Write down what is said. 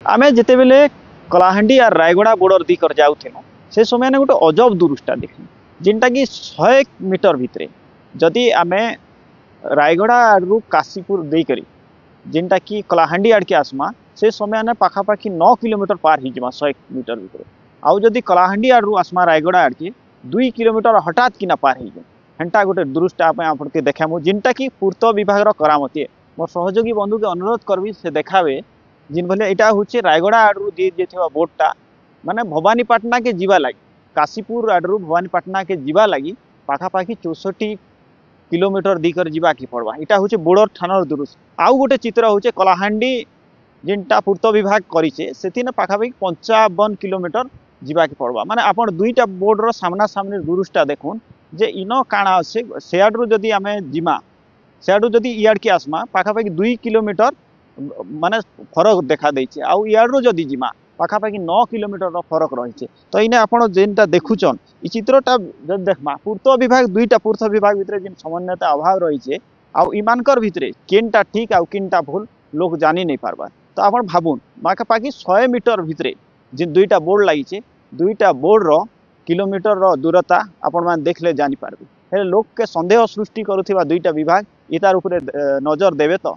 आमे जिते बेले कलाहांडी और रायगड़ा बॉर्डर दी कर जाऊँ से समय ने गोटे अजब दृश्यटा देखली जिनटा कि 100 मीटर भितर जदि आमे रायगड़ा आड़ू काशीपुर देकरी जिनटा कि कलाहांडी आड़ के आसमा से समय ने पाखापाखि 9 किलोमीटर पार ही जमा 100 मीटर भितर आउ जदि कलाहांडी आड़ू आसमा रायगड़ा आड़ के 2 किलोमीटर हठात किना पार ही हेन्टा गोटे दृश्यटा आपके देखामु जिनटा कि पूर्त विभाग करामती है मोर सहयोगी बंधु के अनुरोध करबी से देखावे जिन भले यहाँ हूँ रायगड़ा आड़ू दी बोटटा माने भवानीपाटना के जीवा लगी काशीपुर आड़ू भवानीपाटना के जीवा लगी पाखापाखि 64 किलोमीटर दीकर जीवा की पड़वा यहाँ हूँ बोर्डर थाना दृश्य आउ गोटे चित्र हूँ कलाहांडी जिनटा पूर्त विभाग करिछे सेथिने पाखापाखि 55 किलोमीटर जीवा की पड़वा माने आपण दुईटा बोर्डर सामना सामने दृश्यटा देखुन जे इन काଣା अच्छे सियाडू जदि आम जिमा सियाडू जदि इयाड़ के आसमा पाखापाखि 2 किलोमीटर माने फरक देखा देइछे आउ इयाडू जदि जिमा पाखापाखि 9 किलोमीटर फरक रही तो इने आपण जेनटा देखुचन इ चित्रटा जब देखमा पूर्त विभाग दुईटा पूर्त विभाग भितर जेन समन्वयता अभाव रही आउ इमानकर भितर केनटा ठीक आउ केनटा भूल लोक जानी नहीं पारबा तो आपण भाबुन पाखापाखि 100 मीटर भितर जे दुईटा बोर्ड लगी दुईटा बोर्ड रो किलोमीटर रो दूरता आपण मान देखले जानी पारबे लोक के संदेह सृष्टि करुथिबा दुईटा विभाग इतार उपरे नजर देवे तो